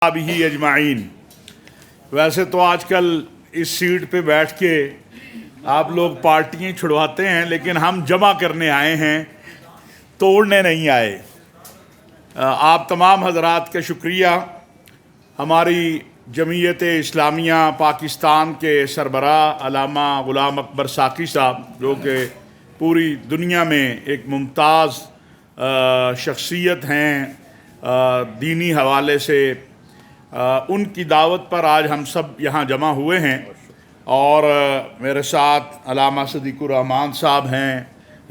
بھی اجمعین۔ ویسے تو آج کل اس سیٹ پہ بیٹھ کے آپ لوگ پارٹیاں چھڑواتے ہیں، لیکن ہم جمع کرنے آئے ہیں، توڑنے نہیں آئے۔ آپ تمام حضرات کا شکریہ۔ ہماری جمعیت اسلامیہ پاکستان کے سربراہ علامہ غلام اکبر ساقی صاحب، جو کہ پوری دنیا میں ایک ممتاز شخصیت ہیں دینی حوالے سے، ان کی دعوت پر آج ہم سب یہاں جمع ہوئے ہیں، اور میرے ساتھ علامہ صدیق الرحمان صاحب ہیں،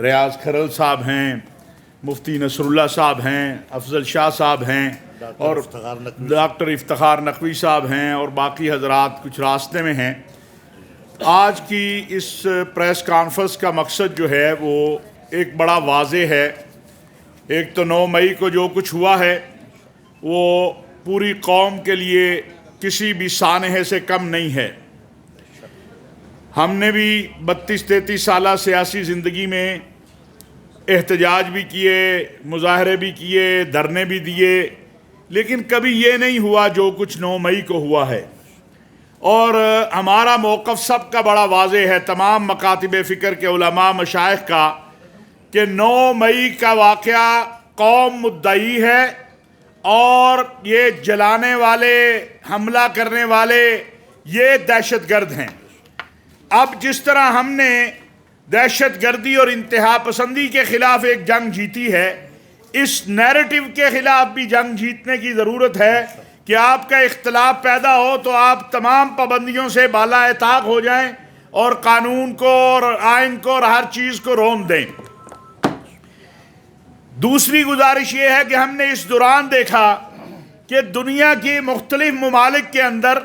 ریاض کھرل صاحب ہیں، مفتی نصر اللہ صاحب ہیں، افضل شاہ صاحب ہیں، اور ڈاکٹر افتخار نقوی صاحب ہیں، اور باقی حضرات کچھ راستے میں ہیں۔ آج کی اس پریس کانفرنس کا مقصد جو ہے وہ ایک بڑا واضح ہے۔ ایک تو 9 مئی کو جو کچھ ہوا ہے وہ پوری قوم کے لیے کسی بھی سانحے سے کم نہیں ہے۔ ہم نے بھی 32-33 سالہ سیاسی زندگی میں احتجاج بھی کیے، مظاہرے بھی کیے، دھرنے بھی دیے، لیکن کبھی یہ نہیں ہوا جو کچھ 9 مئی کو ہوا ہے۔ اور ہمارا موقف سب کا بڑا واضح ہے، تمام مکاتب فکر کے علماء مشائخ کا، کہ 9 مئی کا واقعہ قوم مدعی ہے، اور یہ جلانے والے، حملہ کرنے والے، یہ دہشت گرد ہیں۔ اب جس طرح ہم نے دہشت گردی اور انتہا پسندی کے خلاف ایک جنگ جیتی ہے، اس نیریٹو کے خلاف بھی جنگ جیتنے کی ضرورت ہے کہ آپ کا اختلاف پیدا ہو تو آپ تمام پابندیوں سے بالا اطاق ہو جائیں اور قانون کو اور آئین کو اور ہر چیز کو روم دیں۔ دوسری گزارش یہ ہے کہ ہم نے اس دوران دیکھا کہ دنیا کی مختلف ممالک کے اندر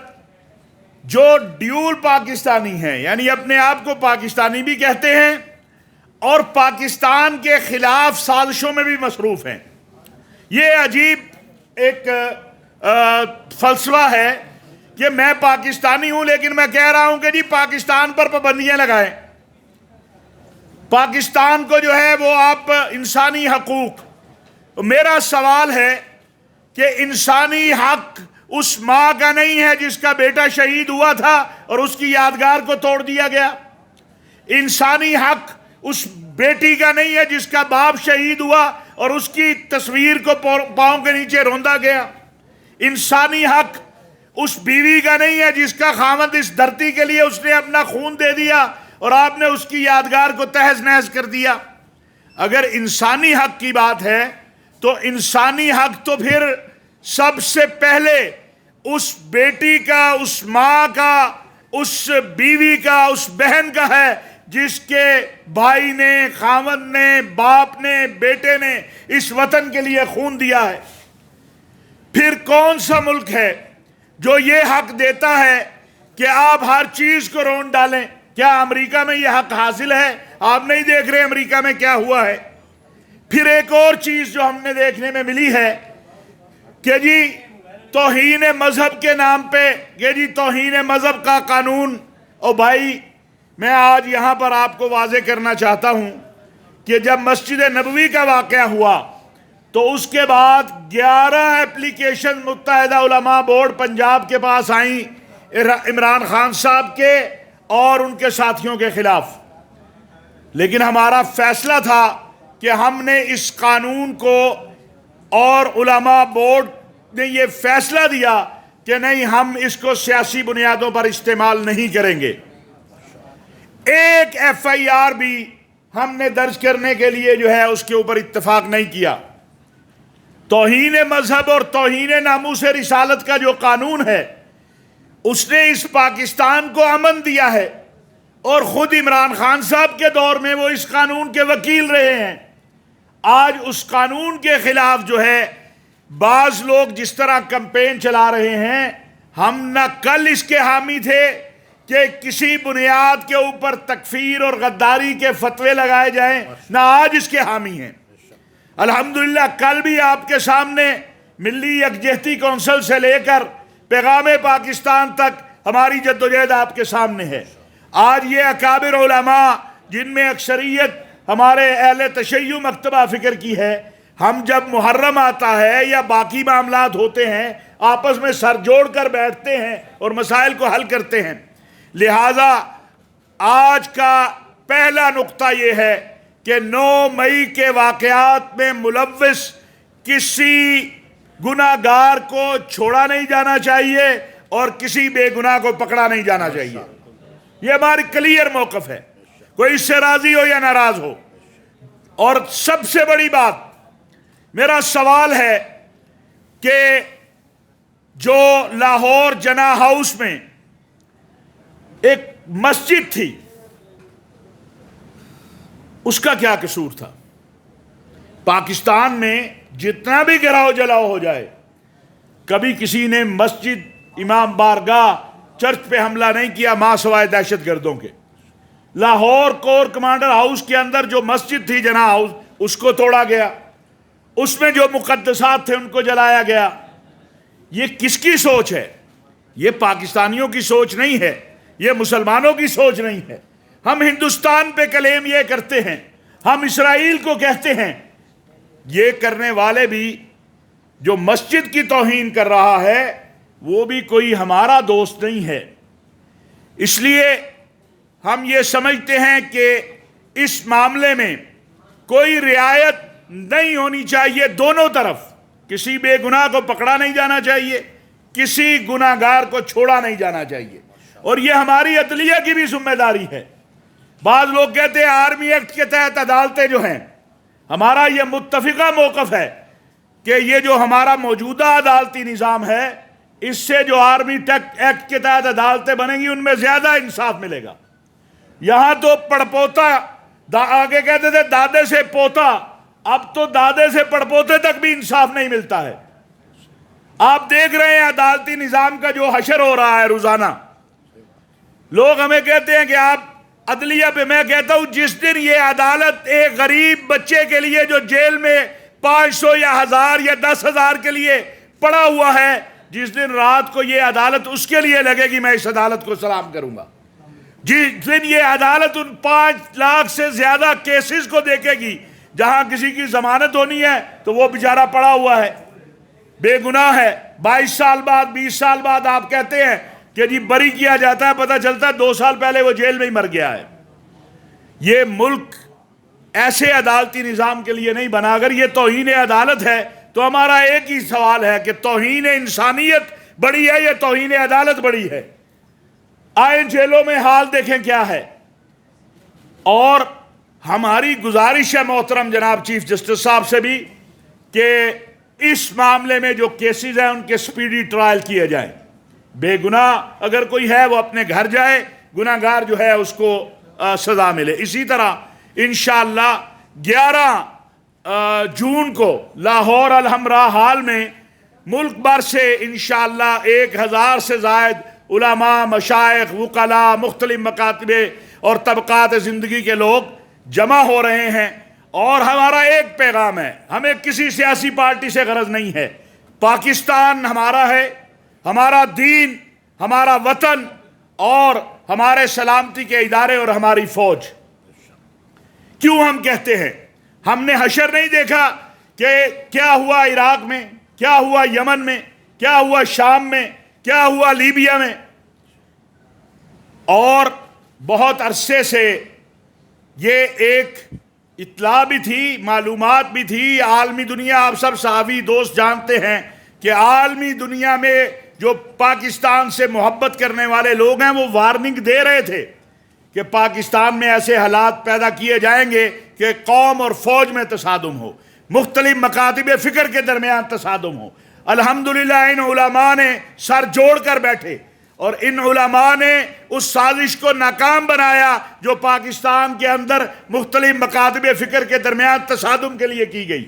جو ڈیول پاکستانی ہیں، یعنی اپنے آپ کو پاکستانی بھی کہتے ہیں اور پاکستان کے خلاف سازشوں میں بھی مصروف ہیں۔ یہ عجیب ایک فلسفہ ہے کہ میں پاکستانی ہوں، لیکن میں کہہ رہا ہوں کہ جی پاکستان پر پابندیاں لگائیں، پاکستان کو جو ہے وہ آپ انسانی حقوق۔ میرا سوال ہے کہ انسانی حق اس ماں کا نہیں ہے جس کا بیٹا شہید ہوا تھا اور اس کی یادگار کو توڑ دیا گیا؟ انسانی حق اس بیٹی کا نہیں ہے جس کا باپ شہید ہوا اور اس کی تصویر کو پاؤں کے نیچے روندا گیا؟ انسانی حق اس بیوی کا نہیں ہے جس کا خاوند اس دھرتی کے لیے اس نے اپنا خون دے دیا اور آپ نے اس کی یادگار کو تہز نہز کر دیا؟ اگر انسانی حق کی بات ہے تو انسانی حق تو پھر سب سے پہلے اس بیٹی کا، اس ماں کا، اس بیوی کا، اس بہن کا ہے جس کے بھائی نے، خاوند نے، باپ نے، بیٹے نے اس وطن کے لیے خون دیا ہے۔ پھر کون سا ملک ہے جو یہ حق دیتا ہے کہ آپ ہر چیز کو رون ڈالیں؟ کیا امریکہ میں یہ حق حاصل ہے؟ آپ نہیں دیکھ رہے امریکہ میں کیا ہوا ہے۔ پھر ایک اور چیز جو ہم نے دیکھنے میں ملی ہے کہ جی توہین مذہب کے نام پہ، کہ جی توہین مذہب کا قانون۔ اور بھائی میں آج یہاں پر آپ کو واضح کرنا چاہتا ہوں کہ جب مسجد نبوی کا واقعہ ہوا تو اس کے بعد 11 اپلیکیشن متحدہ علماء بورڈ پنجاب کے پاس آئیں عمران خان صاحب کے اور ان کے ساتھیوں کے خلاف، لیکن ہمارا فیصلہ تھا کہ ہم نے اس قانون کو، اور علماء بورڈ نے یہ فیصلہ دیا کہ نہیں، ہم اس کو سیاسی بنیادوں پر استعمال نہیں کریں گے۔ ایک FIR بھی ہم نے درج کرنے کے لیے جو ہے اس کے اوپر اتفاق نہیں کیا۔ توہین مذہب اور توہین ناموس رسالت کا جو قانون ہے، اس نے اس پاکستان کو امن دیا ہے، اور خود عمران خان صاحب کے دور میں وہ اس قانون کے وکیل رہے ہیں۔ آج اس قانون کے خلاف جو ہے بعض لوگ جس طرح کمپین چلا رہے ہیں، ہم نہ کل اس کے حامی تھے کہ کسی بنیاد کے اوپر تکفیر اور غداری کے فتوے لگائے جائیں، نہ آج اس کے حامی ہیں۔ الحمدللہ کل بھی آپ کے سامنے ملی یکجہتی کونسل سے لے کر پیغام پاکستان تک ہماری جدوجہد آپ کے سامنے ہے۔ آج یہ اکابر علماء جن میں اکثریت ہمارے اہل تشیع مکتبہ فکر کی ہے، ہم جب محرم آتا ہے یا باقی معاملات ہوتے ہیں، آپس میں سر جوڑ کر بیٹھتے ہیں اور مسائل کو حل کرتے ہیں۔ لہٰذا آج کا پہلا نقطہ یہ ہے کہ 9 مئی کے واقعات میں ملوث کسی گناہ گار کو چھوڑا نہیں جانا چاہیے اور کسی بے گناہ کو پکڑا نہیں جانا چاہیے۔ یہ ہماری کلیئر موقف ہے، کوئی اس سے راضی ہو یا ناراض ہو۔ اور سب سے بڑی بات، میرا سوال ہے کہ جو لاہور جناح ہاؤس میں ایک مسجد تھی، اس کا کیا قصور تھا؟ پاکستان میں جتنا بھی گراؤ جلاؤ ہو جائے، کبھی کسی نے مسجد، امام بارگاہ، چرچ پہ حملہ نہیں کیا ماں سوائے دہشت گردوں کے۔ لاہور کور کمانڈر ہاؤس کے اندر جو مسجد تھی جناح ہاؤس، اس کو توڑا گیا، اس میں جو مقدسات تھے ان کو جلایا گیا۔ یہ کس کی سوچ ہے؟ یہ پاکستانیوں کی سوچ نہیں ہے، یہ مسلمانوں کی سوچ نہیں ہے۔ ہم ہندوستان پہ کلیم یہ کرتے ہیں، ہم اسرائیل کو کہتے ہیں۔ یہ کرنے والے بھی، جو مسجد کی توہین کر رہا ہے، وہ بھی کوئی ہمارا دوست نہیں ہے۔ اس لیے ہم یہ سمجھتے ہیں کہ اس معاملے میں کوئی رعایت نہیں ہونی چاہیے دونوں طرف۔ کسی بے گناہ کو پکڑا نہیں جانا چاہیے، کسی گناہ گار کو چھوڑا نہیں جانا چاہیے، اور یہ ہماری عدلیہ کی بھی ذمہ داری ہے۔ بعض لوگ کہتے ہیں آرمی ایکٹ کے تحت عدالتیں جو ہیں، ہمارا یہ متفقہ موقف ہے کہ یہ جو ہمارا موجودہ عدالتی نظام ہے، اس سے جو آرمی ایکٹ کے تحت عدالتیں بنیں گی ان میں زیادہ انصاف ملے گا۔ یہاں تو پڑپوتا، آگے کہتے تھے دادے سے پوتا، اب تو دادے سے پڑپوتے تک بھی انصاف نہیں ملتا ہے۔ آپ دیکھ رہے ہیں عدالتی نظام کا جو حشر ہو رہا ہے روزانہ۔ لوگ ہمیں کہتے ہیں کہ آپ عدلیہ پہ، میں کہتا ہوں جس دن یہ عدالت ایک غریب بچے کے لیے جو جیل میں 500 یا 1000 یا 10,000 کے لیے پڑا ہوا ہے، جس دن رات کو یہ عدالت اس کے لیے لگے گی، میں اس عدالت کو سلام کروں گا۔ جس دن یہ عدالت ان 5 لاکھ سے زیادہ کیسز کو دیکھے گی جہاں کسی کی ضمانت ہونی ہے تو وہ بیچارہ پڑا ہوا ہے، بے گناہ ہے، 22 سال بعد 20 سال بعد آپ کہتے ہیں کہ جی بری کیا جاتا ہے، پتہ چلتا ہے 2 سال پہلے وہ جیل میں ہی مر گیا ہے۔ یہ ملک ایسے عدالتی نظام کے لیے نہیں بنا۔ اگر یہ توہین عدالت ہے تو ہمارا ایک ہی سوال ہے کہ توہین انسانیت بڑی ہے یا توہین عدالت بڑی ہے؟ آئے جیلوں میں حال دیکھیں کیا ہے۔ اور ہماری گزارش ہے محترم جناب چیف جسٹس صاحب سے بھی کہ اس معاملے میں جو کیسز ہیں ان کے سپیڈی ٹرائل کیے جائیں۔ بے گناہ اگر کوئی ہے وہ اپنے گھر جائے، گناہ گار جو ہے اس کو سزا ملے۔ اسی طرح انشاءاللہ 11 جون کو لاہور الحمراء ہال میں ملک بھر سے انشاءاللہ 1000 سے زائد علماء، مشائخ، وکلاء، مختلف مکاتب اور طبقات زندگی کے لوگ جمع ہو رہے ہیں۔ اور ہمارا ایک پیغام ہے، ہمیں کسی سیاسی پارٹی سے غرض نہیں ہے۔ پاکستان ہمارا ہے، ہمارا دین، ہمارا وطن اور ہمارے سلامتی کے ادارے اور ہماری فوج۔ کیوں ہم کہتے ہیں؟ ہم نے حشر نہیں دیکھا کہ کیا ہوا عراق میں، کیا ہوا یمن میں، کیا ہوا شام میں، کیا ہوا لیبیا میں؟ اور بہت عرصے سے یہ ایک اطلاع بھی تھی، معلومات بھی تھی، عالمی دنیا، آپ سب صحافی دوست جانتے ہیں کہ عالمی دنیا میں جو پاکستان سے محبت کرنے والے لوگ ہیں وہ وارننگ دے رہے تھے کہ پاکستان میں ایسے حالات پیدا کیے جائیں گے کہ قوم اور فوج میں تصادم ہو، مختلف مکاتب فکر کے درمیان تصادم ہو۔ الحمدللہ ان علماء نے سر جوڑ کر بیٹھے اور ان علماء نے اس سازش کو ناکام بنایا جو پاکستان کے اندر مختلف مکاتب فکر کے درمیان تصادم کے لیے کی گئی۔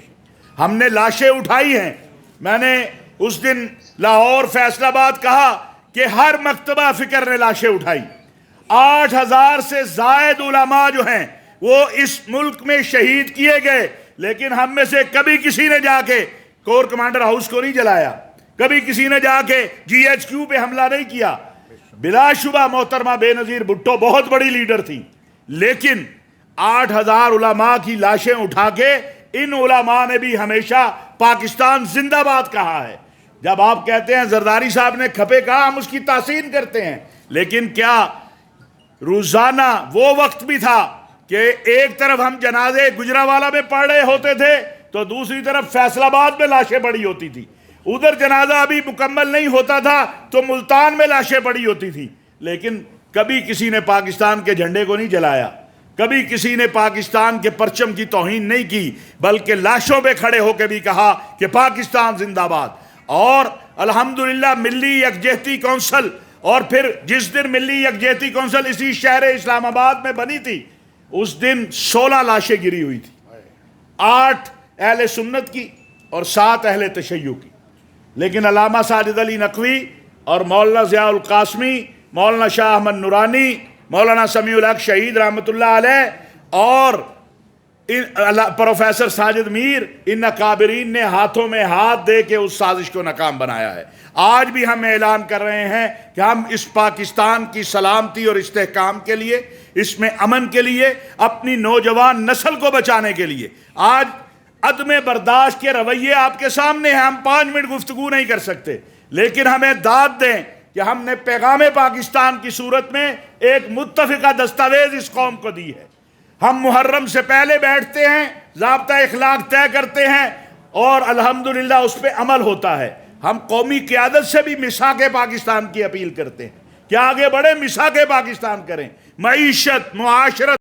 ہم نے لاشیں اٹھائی ہیں۔ میں نے اس دن لاہور فیصل آباد کہا کہ ہر مکتبہ فکر نے لاشیں اٹھائی۔ 8000 سے زائد علماء جو ہیں وہ اس ملک میں شہید کیے گئے، لیکن ہم میں سے کبھی کسی نے جا کے کور کمانڈر ہاؤس کو نہیں جلایا، کبھی کسی نے جا کے GHQ پہ حملہ نہیں کیا۔ بلا شبہ محترمہ بے نظیر بھٹو بہت بڑی لیڈر تھی، لیکن 8000 علماء کی لاشیں اٹھا کے ان علماء نے بھی ہمیشہ پاکستان زندہ باد کہا ہے۔ جب آپ کہتے ہیں زرداری صاحب نے کھپے کہا ہم اس کی تحسین کرتے ہیں، لیکن کیا روزانہ وہ وقت بھی تھا کہ ایک طرف ہم جنازے گجرانوالہ میں پڑھ رہے ہوتے تھے تو دوسری طرف فیصل آباد میں لاشیں پڑی ہوتی تھی، ادھر جنازہ ابھی مکمل نہیں ہوتا تھا تو ملتان میں لاشیں پڑی ہوتی تھی، لیکن کبھی کسی نے پاکستان کے جھنڈے کو نہیں جلایا، کبھی کسی نے پاکستان کے پرچم کی توہین نہیں کی، بلکہ لاشوں پہ کھڑے ہو کے بھی کہا کہ پاکستان زندہ باد۔ اور الحمدللہ ملی یکجہتی کونسل، اور پھر جس دن ملی یکجہتی کونسل اسی شہر اسلام آباد میں بنی تھی اس دن 16 لاشیں گری ہوئی تھی، 8 اہل سنت کی اور 7 اہل تشیع کی، لیکن علامہ ساجد علی نقوی اور مولانا ضیاء القاسمی، مولانا شاہ احمد نورانی، مولانا سمیع الحق شہید رحمۃ اللہ علیہ اور پروفیسر ساجد میر، ان اکابرین نے ہاتھوں میں ہاتھ دے کے اس سازش کو ناکام بنایا ہے۔ آج بھی ہم اعلان کر رہے ہیں کہ ہم اس پاکستان کی سلامتی اور استحکام کے لیے، اس میں امن کے لیے، اپنی نوجوان نسل کو بچانے کے لیے، آج عدم برداشت کے رویے آپ کے سامنے ہیں، ہم 5 منٹ گفتگو نہیں کر سکتے، لیکن ہمیں داد دیں کہ ہم نے پیغام پاکستان کی صورت میں ایک متفقہ دستاویز اس قوم کو دی ہے۔ ہم محرم سے پہلے بیٹھتے ہیں، ضابطہ اخلاق طے کرتے ہیں اور الحمدللہ اس پہ عمل ہوتا ہے۔ ہم قومی قیادت سے بھی میثاق پاکستان کی اپیل کرتے ہیں کہ آگے بڑھیں، میثاق پاکستان کریں، معیشت، معاشرت